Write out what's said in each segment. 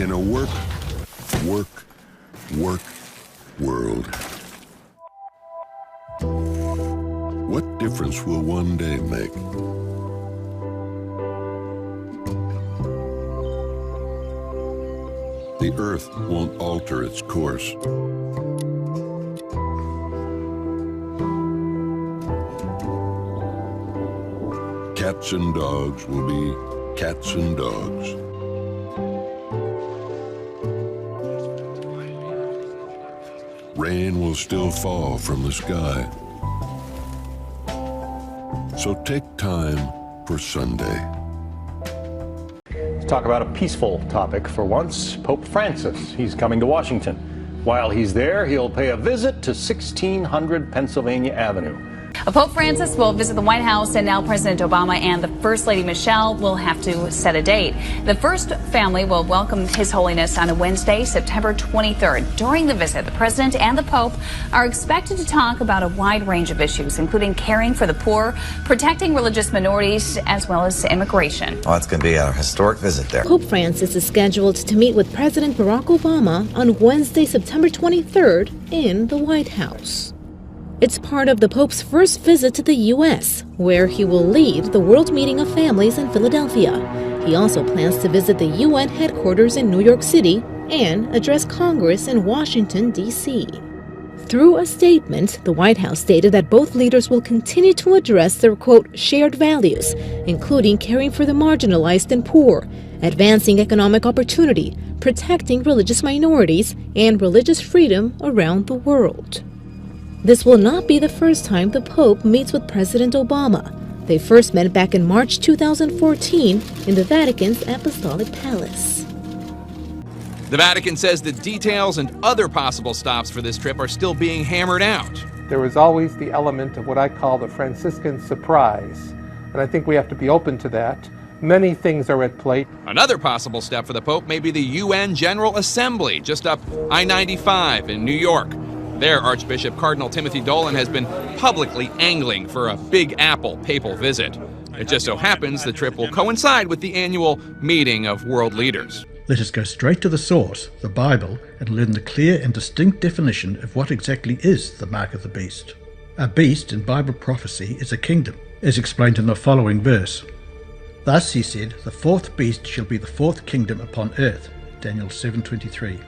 In a work world. What difference will one day make? The Earth won't alter its course. Cats and dogs will be cats and dogs. Rain will still fall from the sky. So take time for Sunday. Let's talk about a peaceful topic for once. Pope Francis, he's coming to Washington. While he's there, he'll pay a visit to 1600 Pennsylvania Avenue. Pope Francis will visit the White House, and now President Obama and the First Lady Michelle will have to set a date. The first family will welcome His Holiness on a Wednesday, September 23rd. During the visit, the President and the Pope are expected to talk about a wide range of issues, including caring for the poor, protecting religious minorities, as well as immigration. Oh, it's going to be a historic visit there. Pope Francis is scheduled to meet with President Barack Obama on Wednesday, September 23rd in the White House. It's part of the Pope's first visit to the U.S., where he will lead the World Meeting of Families in Philadelphia. He also plans to visit the UN headquarters in New York City and address Congress in Washington, D.C. Through a statement, the White House stated that both leaders will continue to address their, quote, shared values, including caring for the marginalized and poor, advancing economic opportunity, protecting religious minorities, and religious freedom around the world. This will not be the first time the Pope meets with President Obama. They first met back in March 2014 in the Vatican's Apostolic Palace. The Vatican says the details and other possible stops for this trip are still being hammered out. There is always the element of what I call the Franciscan surprise, and I think we have to be open to that. Many things are at play. Another possible step for the Pope may be the UN General Assembly, just up I-95 in New York. There, Archbishop Cardinal Timothy Dolan has been publicly angling for a Big Apple papal visit. It just so happens the trip will coincide with the annual meeting of world leaders. Let us go straight to the source, the Bible, and learn the clear and distinct definition of what exactly is the mark of the beast. A beast in Bible prophecy is a kingdom, as explained in the following verse. Thus he said, the fourth beast shall be the fourth kingdom upon earth. Daniel 7:23.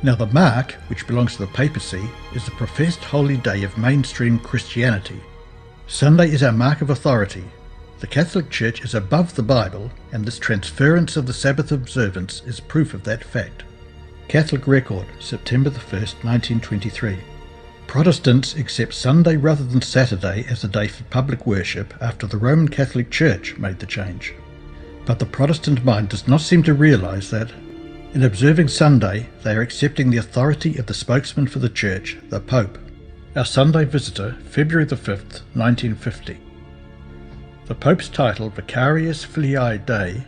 Now the mark, which belongs to the papacy, is the professed holy day of mainstream Christianity. Sunday is our mark of authority. The Catholic Church is above the Bible, and this transference of the Sabbath observance is proof of that fact. Catholic Record, September 1st, 1923. Protestants accept Sunday rather than Saturday as a day for public worship after the Roman Catholic Church made the change. But the Protestant mind does not seem to realize that in observing Sunday, they are accepting the authority of the spokesman for the Church, the Pope. Our Sunday visitor, February the 5th, 1950. The Pope's title, Vicarius Filii Dei,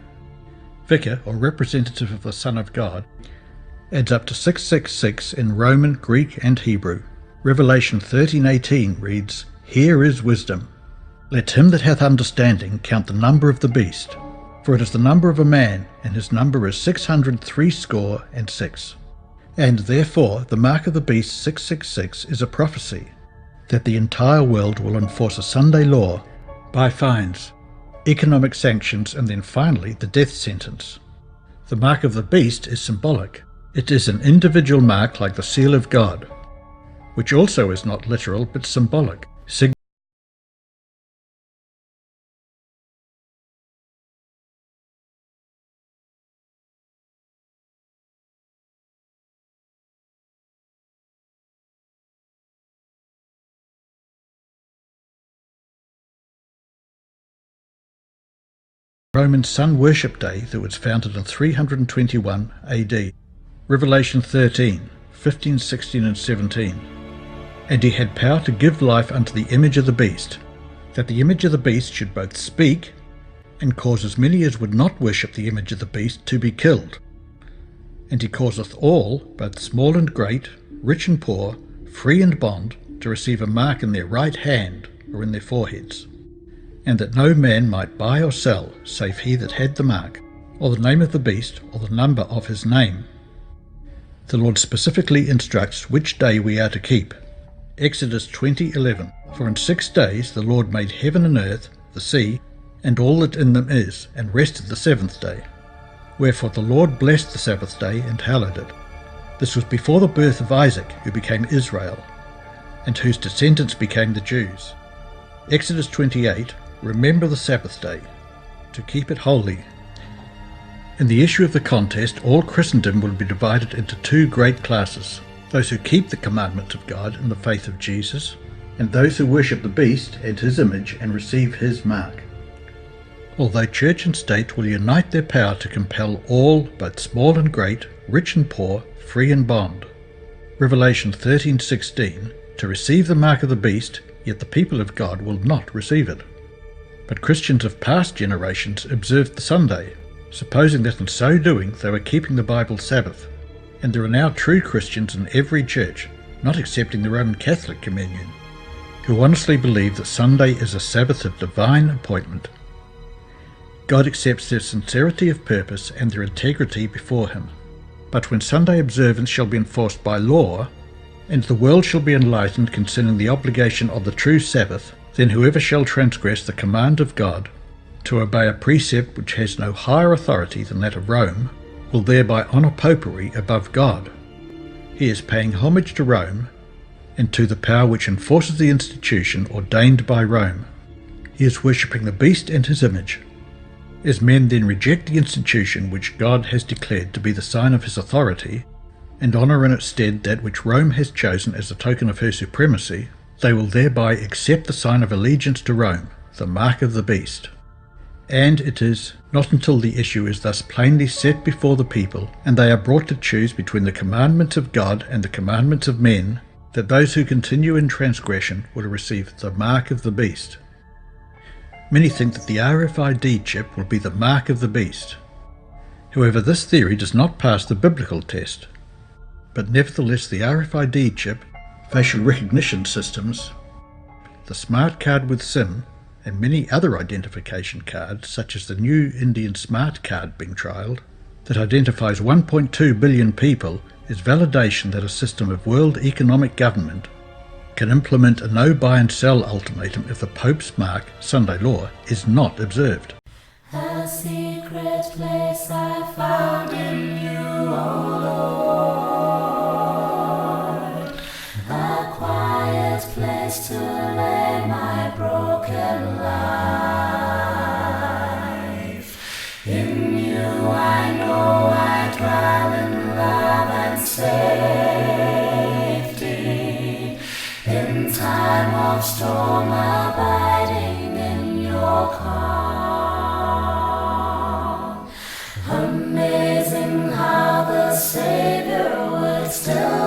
Vicar or representative of the Son of God, adds up to 666 in Roman, Greek and Hebrew. Revelation 13:18 reads, Here is wisdom. Let him that hath understanding count the number of the beast. For it is the number of a man, and his number is 666. And therefore the mark of the beast 666 is a prophecy that the entire world will enforce a Sunday law by fines, economic sanctions, and then finally the death sentence. The mark of the beast is symbolic. It is an individual mark like the seal of God, which also is not literal but symbolic. Roman sun worship day that was founded in 321 AD. Revelation 13, 15, 16 and 17. And he had power to give life unto the image of the beast, that the image of the beast should both speak, and cause as many as would not worship the image of the beast to be killed. And he causeth all, both small and great, rich and poor, free and bond, to receive a mark in their right hand or in their foreheads, and that no man might buy or sell, save he that had the mark, or the name of the beast, or the number of his name. The Lord specifically instructs which day we are to keep. Exodus 20:11. For in 6 days the Lord made heaven and earth, the sea, and all that in them is, and rested the 7th day. Wherefore the Lord blessed the Sabbath day and hallowed it. This was before the birth of Isaac, who became Israel, and whose descendants became the Jews. Exodus 28. Remember the Sabbath day, to keep it holy. In the issue of the contest, all Christendom will be divided into 2 great classes: those who keep the commandments of God in the faith of Jesus, and those who worship the beast and his image and receive his mark. Although church and state will unite their power to compel all, both small and great, rich and poor, free and bond. Revelation 13:16, to receive the mark of the beast, yet the people of God will not receive it. But Christians of past generations observed the Sunday, supposing that in so doing they were keeping the Bible Sabbath, and there are now true Christians in every church, not excepting the Roman Catholic Communion, who honestly believe that Sunday is a Sabbath of divine appointment. God accepts their sincerity of purpose and their integrity before him. But when Sunday observance shall be enforced by law, and the world shall be enlightened concerning the obligation of the true Sabbath, then whoever shall transgress the command of God, to obey a precept which has no higher authority than that of Rome, will thereby honour popery above God. He is paying homage to Rome, and to the power which enforces the institution ordained by Rome. He is worshipping the beast and his image. As men then reject the institution which God has declared to be the sign of his authority, and honour in its stead that which Rome has chosen as a token of her supremacy, they will thereby accept the sign of allegiance to Rome, the mark of the beast. And it is not until the issue is thus plainly set before the people, and they are brought to choose between the commandments of God and the commandments of men, that those who continue in transgression will receive the mark of the beast. Many think that the RFID chip will be the mark of the beast. However, this theory does not pass the biblical test. But nevertheless, the RFID chip, facial recognition systems, the smart card with SIM, and many other identification cards, such as the new Indian smart card being trialled, that identifies 1.2 billion people, is validation that a system of world economic government can implement a no buy and sell ultimatum if the Pope's mark, Sunday law, is not observed. A secret place I found in you, O Lord, a quiet place to lay my broken life. In you I know I dwell in love and safety, in time of storm abiding in your calm. Amazing how the Savior would still